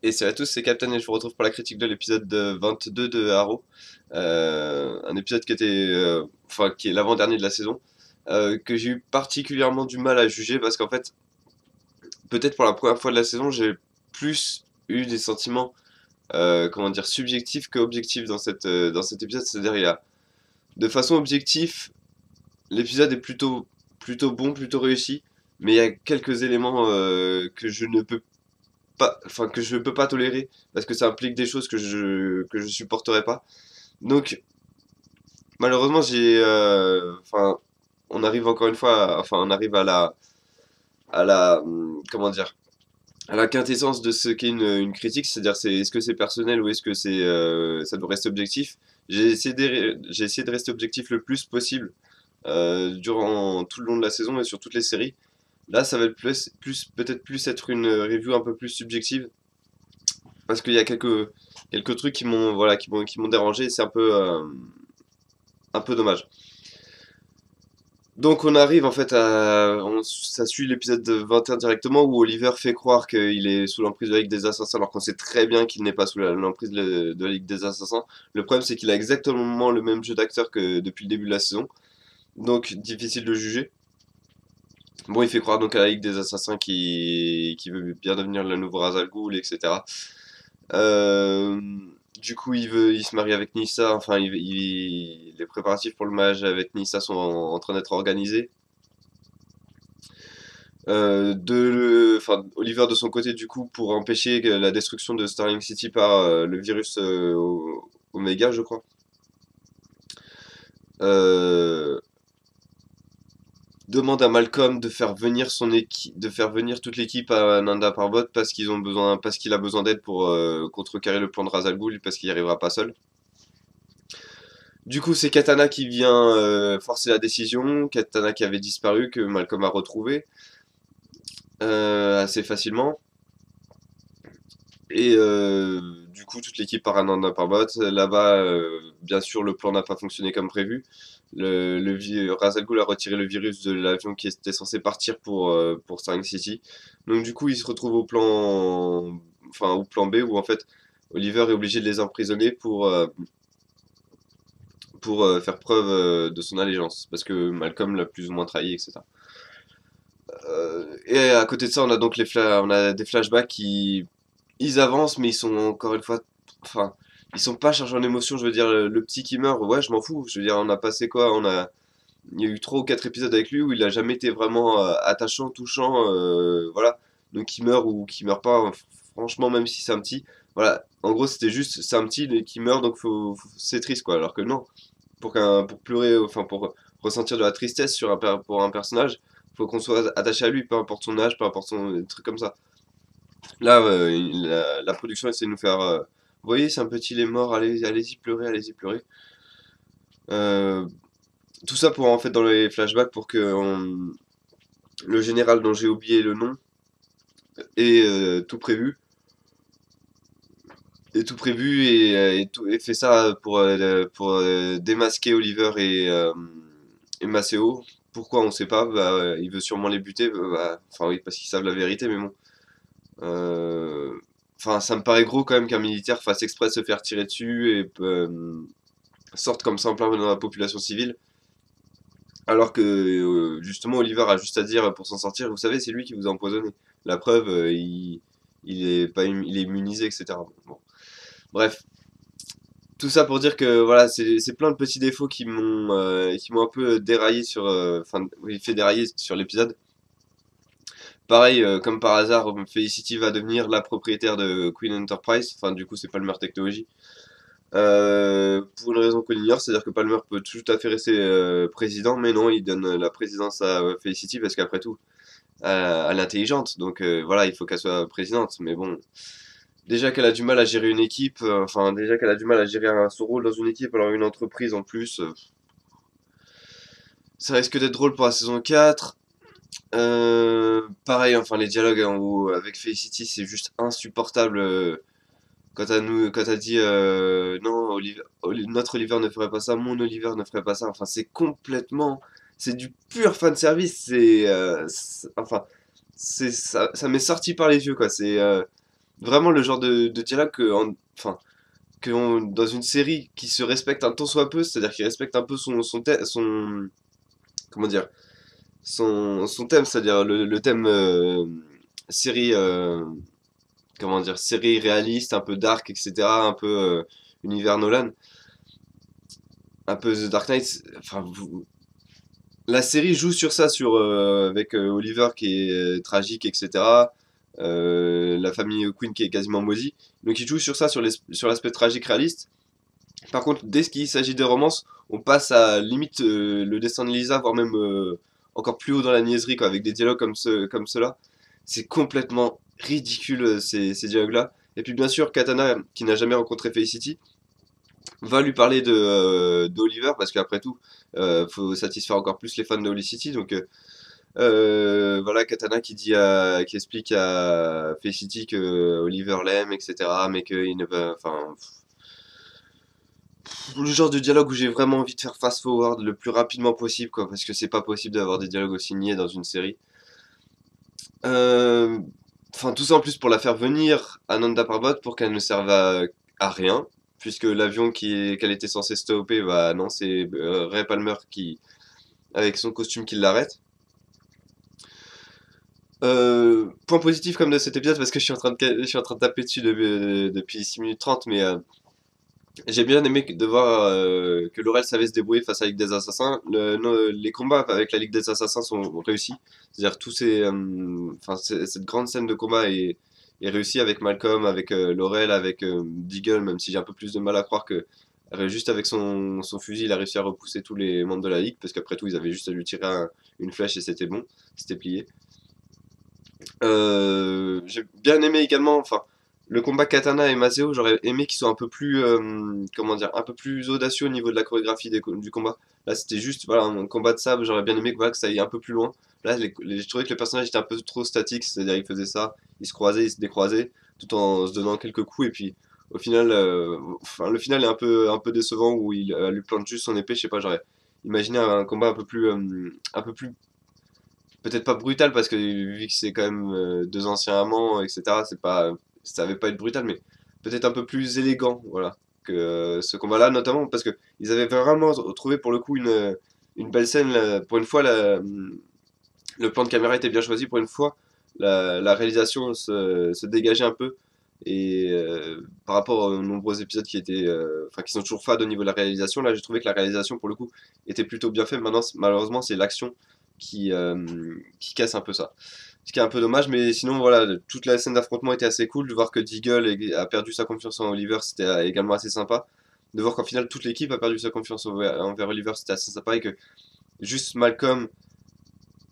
Et salut à tous, c'est Captain et je vous retrouve pour la critique de l'épisode 22 de Arrow. Un épisode qui était, enfin, qui est l'avant-dernier de la saison, que j'ai eu particulièrement du mal à juger parce qu'en fait, peut-être pour la première fois de la saison, j'ai plus eu des sentiments, comment dire, subjectifs que objectifs dans cet épisode. C'est-à-dire, il y a, de façon objective, l'épisode est plutôt bon, plutôt réussi, mais il y a quelques éléments que je ne peux pas, enfin que je peux pas tolérer parce que ça implique des choses que je supporterai pas. Donc malheureusement enfin on arrive encore une fois, enfin on arrive comment dire, à la quintessence de ce qu'est une critique, c'est-à-dire est-ce que c'est personnel ou est-ce que ça doit rester objectif. J'ai essayé de rester objectif le plus possible durant tout le long de la saison et sur toutes les séries. Là, ça va être peut-être plus être une review un peu plus subjective parce qu'il y a quelques trucs qui m'ont voilà qui m'ont dérangé et c'est un peu dommage. Donc on arrive en fait ça suit l'épisode 21 directement où Oliver fait croire qu'il est sous l'emprise de la Ligue des Assassins alors qu'on sait très bien qu'il n'est pas sous l'emprise de la Ligue des Assassins. Le problème c'est qu'il a exactement le même jeu d'acteur que depuis le début de la saison, donc difficile de juger. Bon, il fait croire donc à la Ligue des Assassins qui veut bien devenir le nouveau Ra's al Ghul, etc. Euh, du coup, il se marie avec Nissa. Enfin, les préparatifs pour le mariage avec Nissa sont en train d'être organisés. Enfin, Oliver de son côté, du coup, pour empêcher la destruction de Starling City par le virus Omega, je crois. Euh, Demande à Malcolm de faire venir son équipe, de faire venir toute l'équipe à Nanda Parbat parce qu'il a besoin d'aide pour contrecarrer le plan de Ra's al Ghul parce qu'il n'y arrivera pas seul. Du coup, c'est Katana qui vient forcer la décision. Katana qui avait disparu, que Malcolm a retrouvé assez facilement. Et du coup, toute l'équipe part à Nanda Parbat. Là-bas, bien sûr, le plan n'a pas fonctionné comme prévu. Ra's al Ghul a retiré le virus de l'avion qui était censé partir pour Starling City. Donc du coup, il se retrouve au plan B où en fait, Oliver est obligé de les emprisonner pour faire preuve de son allégeance, parce que Malcolm l'a plus ou moins trahi, etc. Et à côté de ça, on a donc on a des flashbacks qui ils avancent, mais ils sont encore une fois, enfin, ils sont pas chargés en émotion. Je veux dire, le petit qui meurt, ouais, je m'en fous. Je veux dire, on a passé quoi? Il y a eu 3 ou 4 épisodes avec lui où il a jamais été vraiment attachant, touchant, voilà. Donc qui meurt ou qui meurt pas, franchement, même si c'est un petit, voilà. En gros, c'était juste, c'est un petit qui meurt, donc c'est triste, quoi. Alors que non, pour pleurer, enfin pour ressentir de la tristesse pour un personnage, faut qu'on soit attaché à lui, peu importe son âge, peu importe son truc comme ça. Là, la production essaie de nous faire, vous voyez, c'est un petit, il est mort, allez-y pleurer, allez-y pleurer. Euh, Tout ça pour en fait dans les flashbacks pour que le général dont j'ai oublié le nom ait tout prévu. Et tout prévu et fait ça pour démasquer Oliver et Maceo. Pourquoi on sait pas, bah, il veut sûrement les buter, enfin oui parce qu'ils savent la vérité mais bon. Euh, Enfin ça me paraît gros quand même qu'un militaire fasse exprès de se faire tirer dessus et sorte comme ça en plein dans la population civile. Alors que justement Oliver a juste à dire pour s'en sortir, vous savez c'est lui qui vous a empoisonné. La preuve, il est pas il est immunisé etc. Bon. Bref, tout ça pour dire que voilà, c'est plein de petits défauts qui m'ont un peu déraillé enfin, oui, fait dérailler sur l'épisode. Pareil, comme par hasard, Felicity va devenir la propriétaire de Queen Enterprise. Enfin, du coup, c'est Palmer Technology. Pour une raison qu'on ignore, c'est-à-dire que Palmer peut tout à fait rester président, mais non, il donne la présidence à Felicity parce qu'après tout, elle est intelligente. Donc voilà, il faut qu'elle soit présidente. Mais bon, déjà qu'elle a du mal à gérer une équipe, enfin déjà qu'elle a du mal à gérer son rôle dans une équipe, alors une entreprise en plus, ça risque d'être drôle pour la saison 4. Pareil, enfin les dialogues avec Felicity, c'est juste insupportable. Quand elle dit non, notre Oliver ne ferait pas ça, mon Oliver ne ferait pas ça. Enfin, c'est du pur fan service. Enfin, ça m'est sorti par les yeux quoi. vraiment le genre de dialogue enfin, dans une série qui se respecte un tant soit peu, c'est-à-dire qui respecte un peu son comment dire, son thème, c'est-à-dire le thème série, comment dire, série réaliste, un peu dark, etc., un peu univers Nolan, un peu The Dark Knight. Enfin, la série joue sur ça, avec Oliver qui est tragique, etc. La famille Queen qui est quasiment maudite. Donc il joue sur ça, sur l'aspect tragique réaliste. Par contre, dès qu'il s'agit de romance, on passe à limite le destin de Lisa, voire même encore plus haut dans la niaiserie, quoi, avec des dialogues comme ceux-là. C'est complètement ridicule ces dialogues-là. Et puis bien sûr, Katana, qui n'a jamais rencontré Felicity, va lui parler d'Oliver, parce qu'après tout, faut satisfaire encore plus les fans de Holy City. Donc voilà, Katana qui explique à Felicity que Oliver l'aime, etc. Mais qu'il ne va, enfin, le genre de dialogue où j'ai vraiment envie de faire fast forward le plus rapidement possible, quoi, parce que c'est pas possible d'avoir des dialogues aussi niais dans une série. Euh, Enfin, tout ça en plus pour la faire venir à Nanda Parbat pour qu'elle ne serve à rien, puisque l'avion qu'elle était censée stopper, bah non, c'est Ray Palmer avec son costume qui l'arrête. Point positif comme de cet épisode, parce que je suis en train de taper dessus depuis 6 minutes 30, mais j'ai bien aimé de voir que Laurel savait se débrouiller face à la Ligue des Assassins. Les combats avec la Ligue des Assassins sont réussis. C'est-à-dire cette grande scène de combat est réussie avec Malcolm, avec Laurel, avec Deagle, même si j'ai un peu plus de mal à croire que juste avec son fusil, il a réussi à repousser tous les membres de la Ligue, parce qu'après tout, ils avaient juste à lui tirer une flèche et c'était bon, c'était plié. J'ai bien aimé également, enfin, le combat Katana et Maseo, j'aurais aimé qu'ils soient un peu plus, comment dire, un peu plus audacieux au niveau de la chorégraphie du combat. Là, c'était juste, voilà, un combat de sable, j'aurais bien aimé voilà, que ça aille un peu plus loin. Là, je trouvais que le personnage était un peu trop statique, c'est-à-dire il faisait ça, il se croisait, il se décroisait, tout en se donnant quelques coups, et puis au final, enfin, le final est un peu décevant où il lui plante juste son épée, je sais pas, j'aurais imaginé un combat un peu plus peut-être pas brutal parce que vu que c'est quand même deux anciens amants, etc. Ça avait pas être brutal, mais peut-être un peu plus élégant, voilà, que ce combat-là, notamment parce que ils avaient vraiment trouvé pour le coup une belle scène. Pour une fois, le plan de caméra était bien choisi. Pour une fois, la réalisation se dégageait un peu. Et par rapport aux nombreux épisodes enfin, qui sont toujours fades au niveau de la réalisation, là j'ai trouvé que la réalisation pour le coup était plutôt bien faite. Maintenant, malheureusement, c'est l'action qui casse un peu ça. Ce qui est un peu dommage, mais sinon voilà, toute la scène d'affrontement était assez cool. De voir que a perdu sa confiance en Oliver, c'était également assez sympa. De voir qu'en final toute l'équipe a perdu sa confiance envers Oliver, c'était assez sympa. Et que juste Malcolm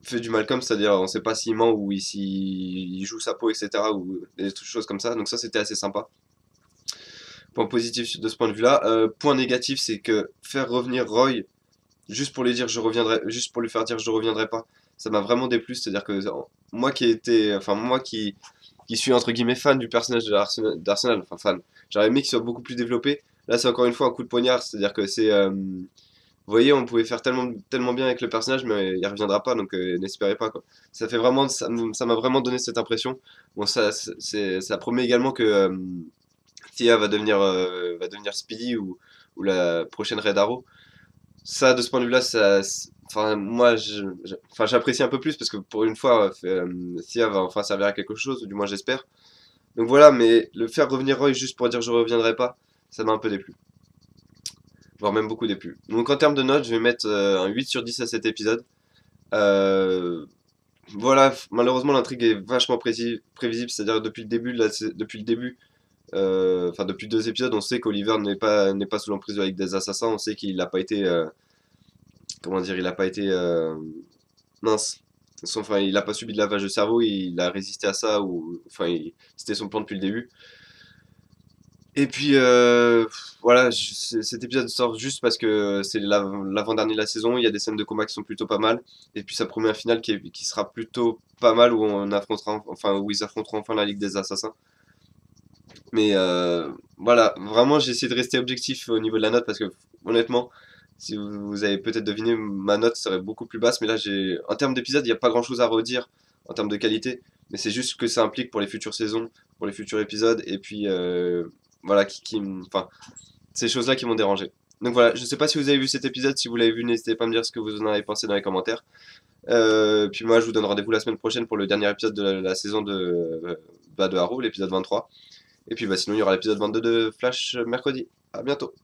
fait du Malcolm, c'est-à-dire on sait pas s'il ment ou s'il joue sa peau, etc. ou des choses comme ça. Donc ça c'était assez sympa. Point positif de ce point de vue-là. Point négatif, c'est que faire revenir Roy juste pour lui dire je reviendrai, juste pour lui faire dire je reviendrai pas, ça m'a vraiment déplu. C'est-à-dire que moi qui suis entre guillemets fan du personnage d'Arsenal, enfin fan, j'aurais aimé qu'il soit beaucoup plus développé. Là, c'est encore une fois un coup de poignard, c'est-à-dire que vous voyez, on pouvait faire tellement bien avec le personnage, mais il reviendra pas, donc n'espérez pas quoi. Ça m'a vraiment donné cette impression. Bon, ça promet également que Tia va devenir Speedy ou la prochaine Red Arrow. Ça, de ce point de vue-là, enfin, moi, enfin, j'apprécie un peu plus parce que pour une fois, Sia va enfin servir à quelque chose, ou du moins j'espère. Donc voilà, mais le faire revenir Roy juste pour dire je reviendrai pas, ça m'a un peu déplu. Voire même beaucoup déplu. Donc en termes de notes, je vais mettre un 8 sur 10 à cet épisode. Euh, voilà, malheureusement l'intrigue est vachement prévisible, c'est-à-dire depuis le début, enfin depuis deux épisodes, on sait qu'Oliver n'est pas sous l'emprise de la Ligue des Assassins, on sait qu'il n'a pas été comment dire, il a pas été mince. Enfin, il a pas subi de lavage de cerveau, il a résisté à ça, ou enfin, c'était son plan depuis le début. Et puis voilà, cet épisode sort juste parce que c'est l'avant-dernier de la saison, il y a des scènes de combat qui sont plutôt pas mal, et puis ça promet un final qui sera plutôt pas mal où où ils affronteront enfin la Ligue des Assassins. Mais voilà, vraiment j'ai essayé de rester objectif au niveau de la note parce que honnêtement, si vous avez peut-être deviné, ma note serait beaucoup plus basse. Mais là, en termes d'épisode, il n'y a pas grand-chose à redire en termes de qualité. mais c'est juste que ça implique pour les futures saisons, pour les futurs épisodes, et puis voilà, enfin, ces choses-là qui m'ont dérangé. Donc voilà, je sais pas si vous avez vu cet épisode, si vous l'avez vu, n'hésitez pas à me dire ce que vous en avez pensé dans les commentaires. Puis moi, je vous donne rendez-vous la semaine prochaine pour le dernier épisode de la saison de Arrow, l'épisode 23. Et puis bah, sinon, il y aura l'épisode 22 de Flash mercredi. À bientôt.